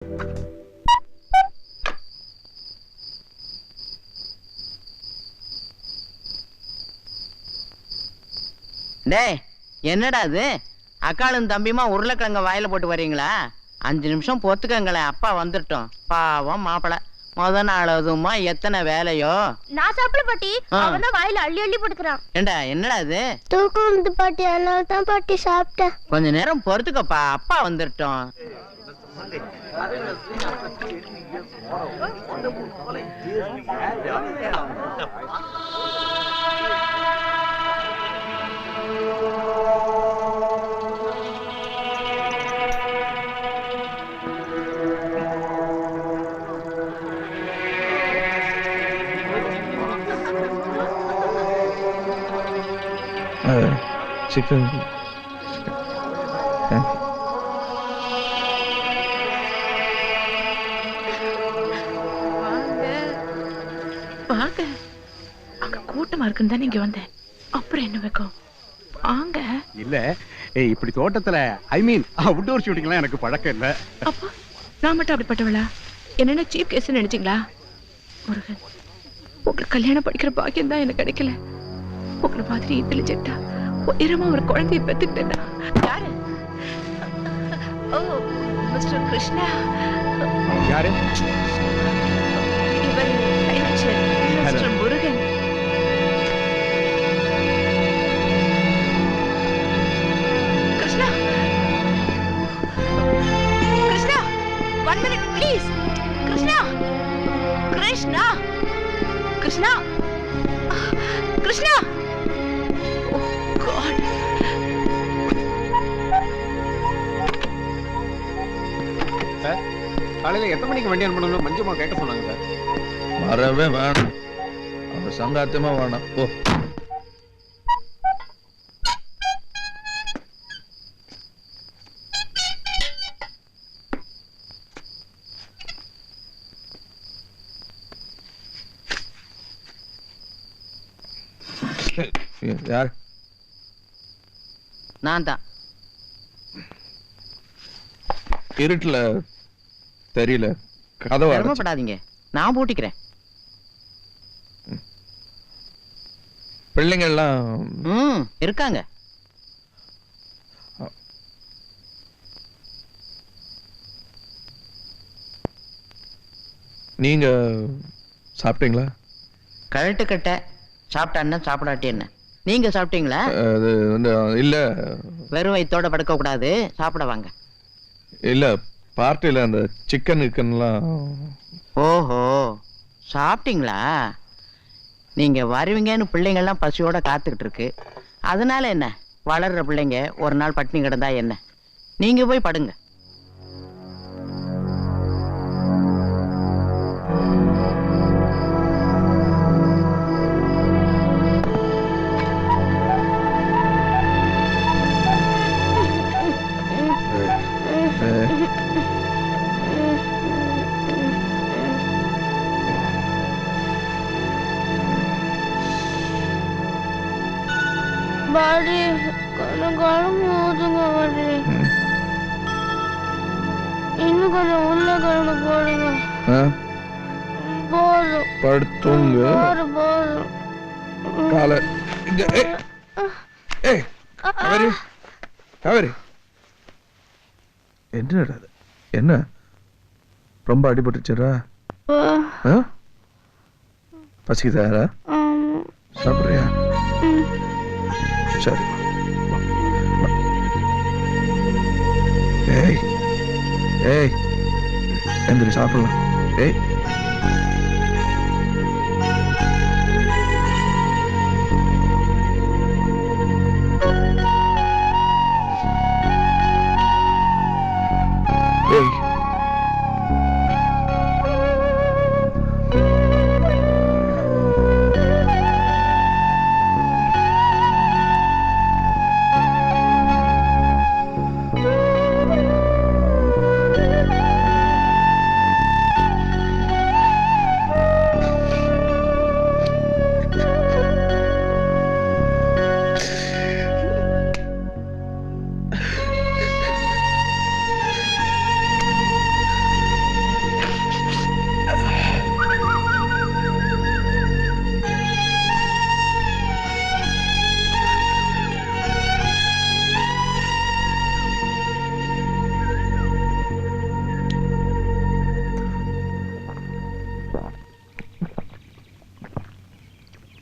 டேய், என்னடா அது? அக்காளும் தம்பியுமா உருளைக்கிழங்க வாயில போட்டு வரீங்களா? 5 நிமிஷம் பொத்துக்கங்களேன், அப்பா வந்துட்டோம். பாவம் மாப்பிள முத நாள் அதுமா எத்தனை வேலையோ. நான் சாப்பிட பாட்டி, அவன் தான் வாயில அள்ளி அள்ளி போட்டுக்கிறான். ஏண்டா, என்னடா அது? தூக்கம் வந்து பாட்டி, அதனால தான் பாட்டி சாப்பிட்டேன். கொஞ்ச நேரம் பொறுத்துக்கப்பா, அப்பா வந்துட்டோம். சிக்கன் வாங்க. அங்க கூட்டமா இருக்குன்னு தான் நீங்க வந்தேன். அப்புறம் என்ன வைக்கும்? வாங்க. இல்ல இப்படி தோட்டத்துல ஐ மீன் அவுட்டோர் ஷூட்டிங்லாம் எனக்கு பழக்கம் இல்ல. அப்போ நான் மட்டும் அப்படிப்பட்டவளா? என்னென்ன சீப் கேஸ் நினைச்சீங்களா? முருகன், உங்களுக்கு கல்யாணம் படிக்கிற பாக்கியம் தான் எனக்கு கிடைக்கல. உங்களை மாதிரி இன்டெலிஜென்ட்டா உயரமா ஒரு குழந்தைய பெத்துக்கிட்டேன்னா. யாரு? ஓ, மிஸ்டர் கிருஷ்ணா. யாரு? இவர் financier mister Murugan. Krishna, Krishna, 1 minute please. Krishna, Krishna, Krishna, Krishna. Oh God. காலையில எத்தனை மணிக்கு வண்டி அனுப்பணும் மஞ்சுமா கேட்க சொன்னாங்க சார். வரவே வேணாம், அவன் சங்காத்தமா வேணாம். ஓ, யார்? நான் தான். இருட்டுல தெரியல, கதவை அடைச்சு. சிரமப்படாதீங்க, நான் பூட்டிக்கிறேன். பிள்ளைங்க எல்லாம் இருக்காங்க. நீங்க சாப்பிட்டீங்களா? கழட்டுக்கட்ட சாப்பிட்டான்னா சாப்பிடாட்டி என்ன? நீங்க சாப்பிட்டீங்களா? அது வந்து இல்ல, வெறும் வயித்தோட படுக்க கூடாது, சாப்பிட வாங்க. இல்ல பார்ட்டில அந்த சிக்கன் கிக்கன்லாம். ஓஹோ, சாப்பிட்டீங்களா? நீங்க வருவீங்கன்னு பிள்ளைங்கள்லாம் பசியோட காத்துக்கிட்டு இருக்கு. அதனால என்ன, வளர்ற பிள்ளைங்க ஒரு நாள் பட்டினி கிடந்தா என்ன? நீங்க போய் படுங்க. பாடி கணக்காலம் போதுங்க பாடி, இன்னும் கொஞ்சம் உருளைக்கிழங்கு போடுங்க. போதும், படுத்துங்க. போதும். காலை இங்க. ஏய் காவேரி, காவேரி, என்னடா இது? என்ன ரொம்ப அடிபட்டுச்சுடா? பசிக்குதா? சாப்பிட்றியா? சரி. ஏய் ஏய், எந்திரி சாப்பிடலாம். ஏய், ஏய்,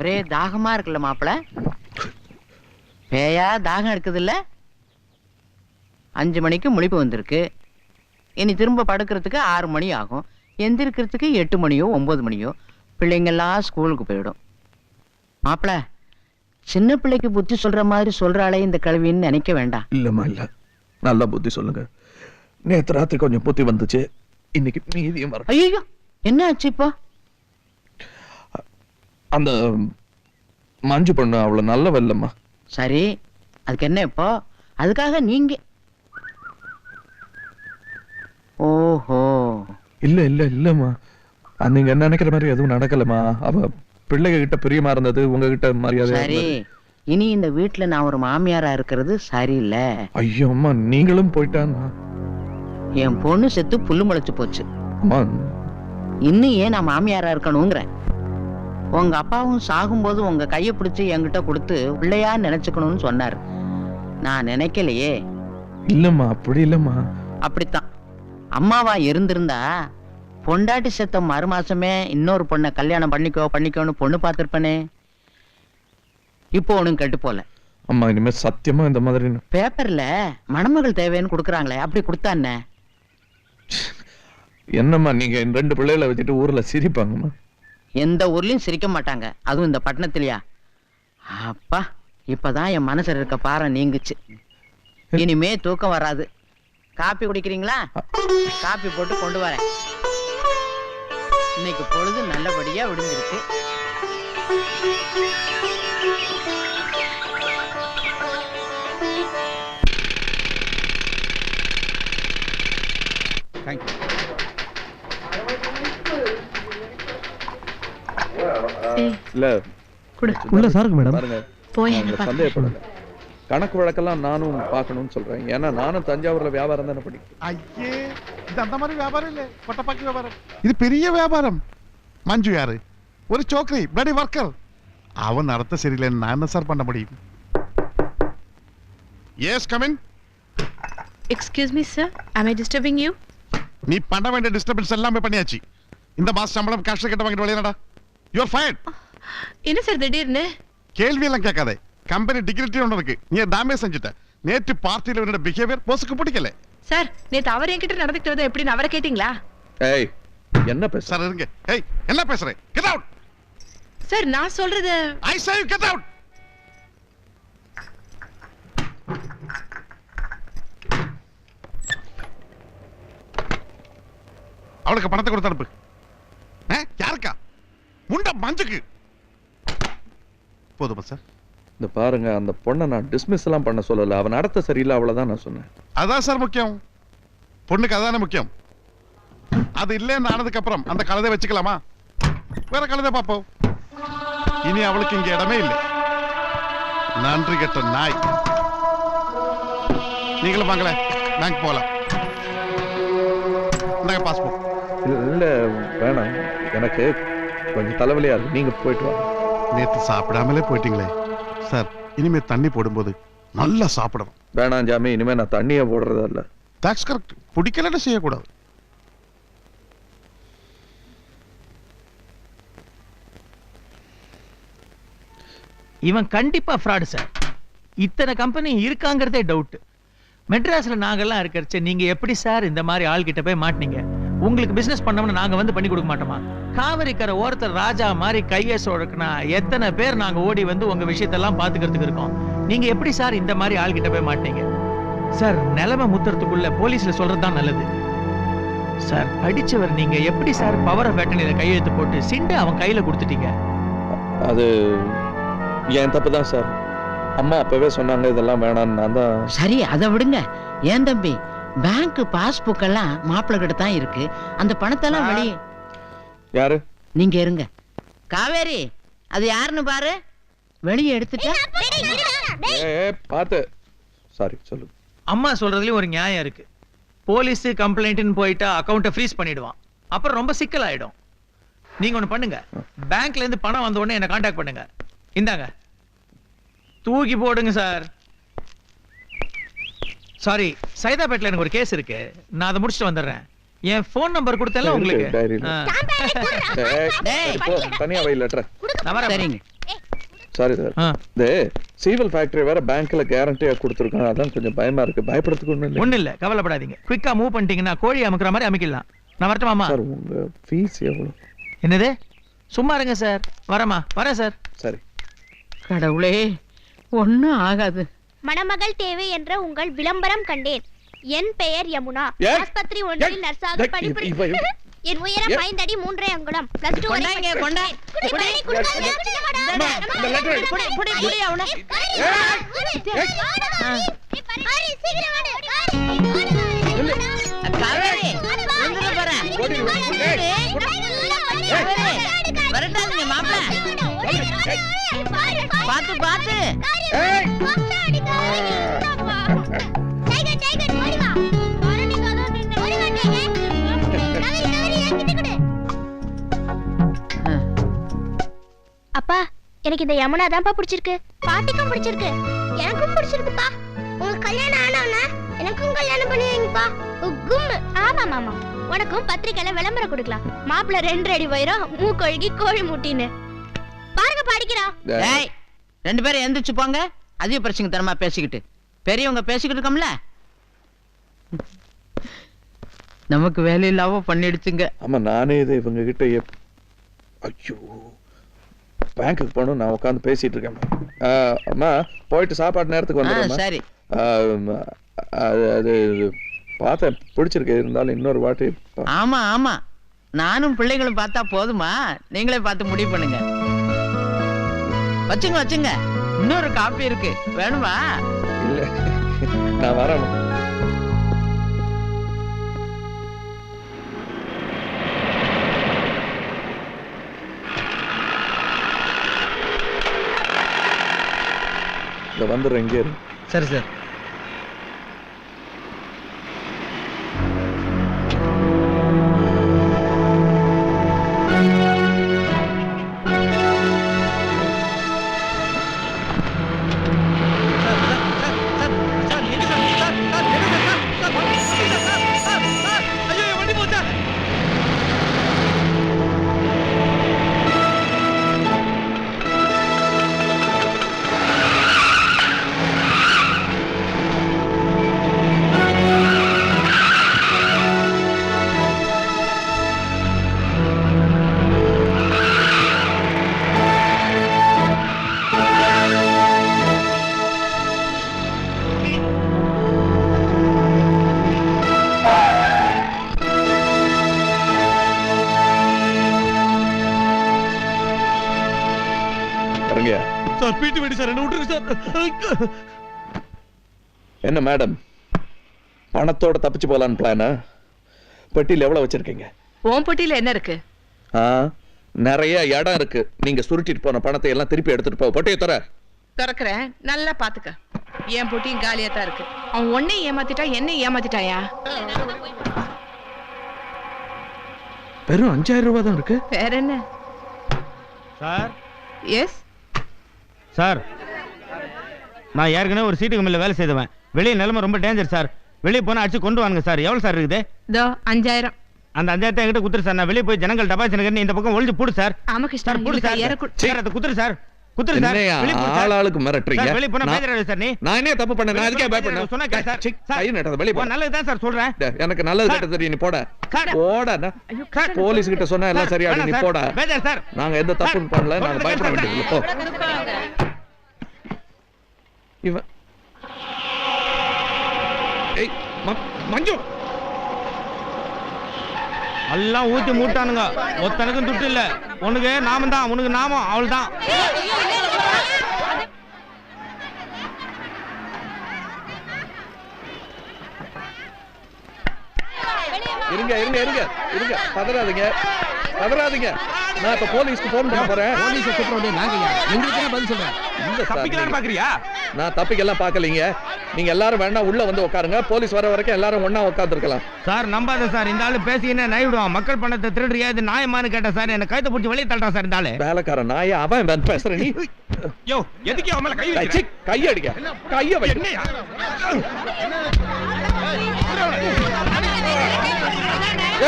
ஒரே தாகமா இருக்குல்ல மாப்பிள? பேயா தாகம் இருக்குதுல்ல? 5 மணிக்கு முழிப்பு வந்திருக்கு. இனி திரும்ப படுக்கிறதுக்கு 6 மணி ஆகும். எந்திரிக்கிறதுக்கு 8 மணியோ 9 மணியோ. பிள்ளைங்கெல்லாம் ஸ்கூலுக்கு போயிடும். மாப்பிள, சின்ன பிள்ளைக்கு புத்தி சொல்ற மாதிரி சொல்றாளே இந்த கல்வின்னு நினைக்க வேண்டாம். இல்லம்மா இல்ல, நல்ல புத்தி சொல்லுங்க. நேத்து ராத்திரி கொஞ்சம் புத்தி வந்துச்சு, இன்னைக்கு மீதியும் வர. ஐயோ, என்ன ஆச்சு இப்போ? அந்த மஞ்சு பொண்ணு அவ்வளவு நல்லவ இல்லம்மா. சரி, அதுக்கு என்ன இப்போ? அதுக்காக நீங்க ஓஹோ. இல்ல இல்ல இல்லம்மா, நீங்க என்ன நினைக்கிற மாதிரி எதுவும் நடக்கலம்மா. அவ பிள்ளைங்க கிட்ட பிரியமா இருந்தது, உங்ககிட்ட மரியாதை. சரி, இனி இந்த வீட்டுல நான் ஒரு மாமியாரா இருக்கிறது சரியில்லை. ஐயோ அம்மா, நீங்களும் போயிட்டான்னா என் பொண்ணு செத்து புல்லு முளைச்சு போச்சு. அம்மா. இன்னும் ஏன் நான் மாமியாரா இருக்கணுங்கிறேன். உங்க அப்பாவும் சாகும்போது உங்க கையை பிடிச்சு என்கிட்ட கொடுத்து பிள்ளையா நினைச்சுக்கணும்னு சொன்னாரு. நான் நினைக்கலையே. இல்லம்மா, அப்படி இல்லம்மா. அப்படித்தான். அம்மாவா இருந்திருந்தா பொண்டாட்டி செத்த மறுமாசமே இன்னொரு பொண்ணை கல்யாணம் பண்ணிக்கோன்னு பொண்ணு பார்த்திருப்பனே. இப்போ ஒண்ணும் கெட்டு போல. அம்மா, இனிமே சத்தியமா இந்த மாதிரி பேப்பர்ல மணமகள் தேவைன்னு கொடுக்குறாங்களே, அப்படி கொடுத்தா என்ன? என்னம்மா நீங்க 2 பிள்ளைகளை வச்சுட்டு ஊர்ல சிரிப்பாங்கம்மா. எந்த ஊர்லயும் சிரிக்க மாட்டாங்க, அதுவும் இந்த பட்டணத்திலயா? அப்பா, இப்பதான் என் மனசுல இருக்க பாறை நீங்குச்சு. இனிமே தூக்கம் வராது. காப்பி குடிக்கிறீங்களா? காப்பி போட்டு கொண்டு வரேன். இன்னைக்கு பொழுது நல்லபடியா விடுஞ்சிருக்கு. இல்ல உள்ள சாருக்கு மேடம். பாருங்க, போய் அவங்க சந்தேகப்படல. கணக்கு வழக்கெல்லாம் நானும் பார்க்கணும்னு சொல்றேன். ஏன்னா நானும் தஞ்சாவூர்ல வியாபாரம் தானே படிக்கிறேன். ஐயே, இது அந்த மாதிரி வியாபாரம் இல்ல, கொட்டப்பாக்கி வியாபாரம். இது பெரிய வியாபாரம். மஞ்சு யாரு? ஒரு சோக்கரி, பிளடி வர்க்கர். அவன் நடத்த சரியில்லைன்னு நான் என்ன சார் பண்ண முடியும்? Yes, come in. Excuse me sir, am I disturbing you? நீ பண்ண வேண்டிய டிஸ்டர்பன்ஸ் எல்லாமே பண்ணியாச்சு. இந்த மாசம் சம்பளம் கேஷ் கிட்ட வாங்கிட்டு வெளியேடா. You are fired. என்ன சார் திடீர்னு? கேள்வி எல்லாம் கேட்காதே. கம்பெனி டிகிரிட்டி ஒன்று இருக்கு, நீ டேமேஜ் செஞ்சுட்ட. நேற்று பார்ட்டியில் என்னோட பிஹேவியர் போஸுக்கு பிடிக்கல. சார், நேத்து அவர் என்கிட்ட நடந்துக்கிட்டது எப்படின்னு அவரை கேட்டீங்களா? ஏய், என்ன பேச? சார் இருங்க. ஏய், என்ன பேசுறே? Get out. சார், நான் சொல்றது ஐ சே யூ கெட் அவுட். அவளுக்கு பணத்தை கொடுத்து அனுப்பு. யாருக்கா? முண்ட மஞ்சுக்கு. போதுமா சார்? இந்த பாருங்க, அந்த பொண்ணை நான் டிஸ்மிஸ் எல்லாம் பண்ண சொல்லல. அவன் நடத்த சரியில்லை, அவ்வளவுதான் நான் சொன்னேன். அதான் சார் முக்கியம். பொண்ணுக்கு அதானே முக்கியம். அது இல்லைன்னு ஆனதுக்கு அப்புறம் அந்த கழுதை வச்சுக்கலாமா? வேற கழுதை பாப்போம். இனி அவளுக்கு இங்க இடமே இல்லை. நன்றி கெட்ட நாய். நீங்களும் வாங்கல, பேங்க் போகலாம். இந்தாங்க பாஸ்போர்ட். இல்ல வேணாம், எனக்கு கொஞ்சம் தலைவலியா இருக்கு. நீங்க போயிட்டு வாங்க. நேற்று சாப்பிடாமலே போயிட்டீங்களே சார். இனிமே தண்ணி போடும்போது நல்லா சாப்பிடணும். வேணாம் ஜாமி, இனிமே நான் தண்ணியை போடுறதா இல்ல. Tax correct. பிடிக்கலன்னு செய்யக்கூடாது. இவன் கண்டிப்பா ஃப்ராடு சார். இத்தனை கம்பெனி இருக்காங்கிறதே டவுட். மெட்ராஸ்ல நாங்கெல்லாம் இருக்கிறச்சு நீங்க எப்படி சார் இந்த மாதிரி ஆள் கிட்ட போய் மாட்டீங்க? உங்களுக்கு பிசினஸ் பண்ணோம்னு நாங்க வந்து பண்ணி கொடுக்க மாட்டோமா? காவிரிக்கரை ஒருத்தர் ராஜா மாதிரி கையை சொடக்குனா எத்தனை பேர் நாங்க ஓடி வந்து உங்க விஷயத்தெல்லாம் பாத்துக்கிறதுக்கு இருக்கோம். நீங்க எப்படி சார் இந்த மாதிரி ஆள் கிட்ட போய் மாட்டீங்க சார்? நிலைமை முத்துறதுக்குள்ள போலீஸ்ல சொல்றதுதான் நல்லது சார். படிச்சவர் நீங்க எப்படி சார் பவர் ஆஃப் அட்டர்னில கையெழுத்து போட்டு சிண்டு அவன் கையில கொடுத்துட்டீங்க? அது என் தப்பு தான் சார். அம்மா அப்பவே சொன்னாங்க இதெல்லாம் வேணான்னு. நான் தான். சரி, அதை விடுங்க. ஏன் தம்பி, பேங்க் பாஸ்புக் எல்லாம் மாப்பிள்ளை கிட்ட தான் இருக்கு. அந்த பணத்தெல்லாம் வெளியே. யாரு? நீங்க இருங்க. காவேரி, அது யாருன்னு பாரு. வெளியே எடுத்துட்டா. பாத்து. சாரி, சொல்லு. அம்மா சொல்றதுலயும் ஒரு நியாயம் இருக்கு. போலீஸ் கம்ப்ளைண்ட்னு போயிட்டா அக்கவுண்ட்டை ஃப்ரீஸ் பண்ணிடுவான். அப்புறம் ரொம்ப சிக்கல் ஆயிடும். நீங்க ஒண்ணு பண்ணுங்க, பேங்க்ல இருந்து பணம் வந்த உடனே என்ன கான்டாக்ட் பண்ணுங்க. இந்தாங்க, தூக்கி போடுங்க சார். சாரி, சைதாப்பேட்ல எனக்கு ஒரு கேஸ் இருக்கு. நான் அதை முடிச்சுட்டு வந்துடுறேன். என் போன் நம்பர் கொடுத்தேன்ல உங்களுக்கு. தனியா வை லெட்டர். சரிங்க. Sorry sir. இந்த சீவல் ஃபேக்டரி வேற பேங்க்ல கேரண்டியா கொடுத்துருக்காங்க. அதான் கொஞ்சம் பயமா இருக்கு. பயப்படுறதுக்கு ஒண்ணும் இல்ல. கவலைப்படாதீங்க. குயிக்கா மூவ் பண்ணிட்டீங்கன்னா கோழி அமுக்குற மாதிரி அமைக்கலாம். நான் வரட்டுமாமா? சார் உங்க ஃபீஸ் எவ்வளவு? என்னது? சும்மா இருங்க சார். வரேன் சார். சரி. கடவுளே, ஒன்னும் ஆகாது. மணமகள் தேவை என்ற உங்கள் விளம்பரம் கண்டேன். என் பெயர் யமுனா. ஆஸ்பத்திரி ஒன்றில் நர்ஸாக பணிபுரிகிறேன். என் உயரம் 5 அடி 3 அங்குலம். +2 கொண்டாங்க கொண்டா. வரட்டாதீங்க மாப்பிள்ள. பாத்து பாத்து. அப்பா, எனக்கு இந்த யமுனா தான்ப்பா பிடிச்சிருக்கு. பாட்டிக்கும் பிடிச்சிருக்கு. எனக்கும் பிடிச்சிருக்குப்பா. உங்களுக்கு கல்யாணம் ஆனவனா எனக்கும் கல்யாணம் பண்ணி வைங்கப்பா. உக்கும். ஆமா மாமா, உனக்கும் பத்திரிக்கையில விளம்பரம் கொடுக்கலாம். மாப்பிள்ள 2 அடி உயரம், மூக்கொழுகி கோழி முட்டின்னு. பாருங்க படிக்கிறான். ஏய், 2 பேரும் எந்திரிச்சு போங்க. அதிக பிரச்சனை தரமா பேசிக்கிட்டு பெரியவங்க பேசிக்கிட்டு இருக்கோம்ல. நமக்கு வேலையில்லாம பண்ணிடுச்சுங்க. ஆமா, நானே இதை இவங்க கிட்ட ஐயோ, பேங்க்குக்கு போகணும். நான் உட்காந்து பேசிட்டு இருக்கேன். அம்மா, போயிட்டு சாப்பாடு நேரத்துக்கு வந்துடுறேன். சரி. அது பார்த்தேன், பிடிச்சிருக்கு. இருந்தாலும் இன்னொரு வாட்டி. ஆமா ஆமா, நானும் பிள்ளைங்களும் பார்த்தா போதுமா? நீங்களே பார்த்து முடிவு பண்ணுங்க. வச்சுங்க. இன்னொரு காப்பி இருக்கு, வேணுமா? இல்ல, நான் வரேன். வந்துடுறேன். இங்கே சரி சார். என்ன மேடம், பணத்தோட தப்பிச்சு போலான்னு பிளானா? பெட்டியில் எவ்வளவு வச்சிருக்கீங்க? உன் பெட்டியில என்ன இருக்கு? நிறைய இடம் இருக்கு. நீங்க சுருட்டிட்டு போன பணத்தை எல்லாம் திருப்பி எடுத்துட்டு போ. பொட்டியை திறக்கிறேன், நல்லா பாத்துக்க. என் பொட்டியும் காலியா தான் இருக்கு. அவன் ஒன்னையும் ஏமாத்திட்டா, என்னையும் ஏமாத்திட்டாயா? வெறும் 5000 ரூபாய் தான் இருக்கு. வேற என்ன சார்? எஸ் சார், நான் ஏற்கனவே ஒரு சீட்டு கம்பெனியில் வேலை செய்தவன். வெளியே நிலைமை ரொம்ப டேஞ்சர் சார். வெளியே போனால் அடிச்சு கொண்டு வாங்க சார். எவ்வளோ சார் இருக்குது? 5000. அந்த 5000 என்கிட்ட குத்துரு சார். நான் வெளியே போய் ஜனங்கள் டபாச்சு இந்த பக்கம் ஒழிஞ்சு போடு சார். சார் போடு சார். அதை குத்துரு சார். குத்துரு சார். ஆளாளுக்கு மிரட்டுறீங்க. வெளியே போனா பேசுறாரு சார். நான் என்ன தப்பு பண்ணேன்? நான் அதுக்கே பயப்படணும். சொன்னா கேளு சார். கை நட்டது வெளியே போ. நல்லது தான் சார் சொல்றேன். எனக்கு நல்லது கேட்டது தெரியும். நீ போட. போடா. போலீஸ் கிட்ட சொன்னா எல்லாம் சரியாகும். நீ போடா. பேசார் சார். நாங்க எந்த தப்பும் பண்ணல. நாங்க பயப்பட வேண்டியது. இவன் ஏய் மஞ்சு, எல்லாம் ஊத்தி மூட்டானுங்க. ஒத்தனுக்கும் துட்டு இல்ல. உனக்கு நாமம் தான், உனக்கு நாமம். அவள் தான். இருங்க இருங்க இருங்க இருங்க, பதறாதீங்க பதறாதீங்க. நான் இப்ப போலீஸ்க்கு போன் பண்ண போறேன். போலீஸ் கூப்பிடுறோம். நாங்கயா உங்களுக்கு என்ன பதில் சொல்றேன்? இல்ல தப்பிக்கலாம் பாக்குறியா? நான் தப்பிக்கலாம் பாக்கலீங்க. நீங்க எல்லாரும் வேணா உள்ள வந்து உட்காருங்க. போலீஸ் வர வரைக்கும் எல்லாரும் ஒண்ணா உட்கார்ந்துருக்கலாம். சார் நம்பாத சார். இந்த ஆளு பேசினே நைவிடுவான். மக்கள் பணத்தை திருடுறியா? இது நியாயமானு கேட்டா சார். என்ன கைத்த பிடிச்சி வெளியே தள்ளுறான் சார். இந்த ஆளு வேலைக்கார நாய. அவன் பேசுற நீ. யோ, எதுக்கு அவன் மேல கை வைக்கிற? கை அடிக்க. கைய வை. என்னையா?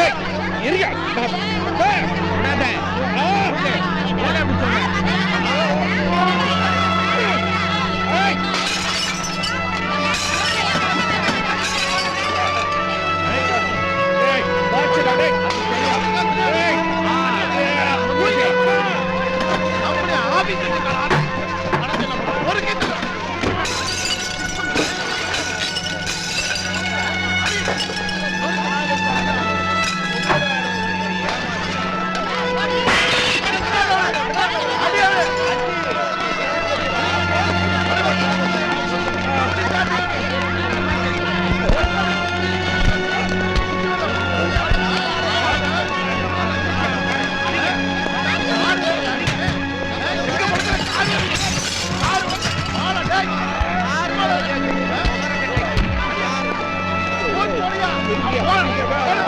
ஏய், இருங்க. ஏய், விடாத. ஓட அப்படி சொல்றேன். இங்க வா.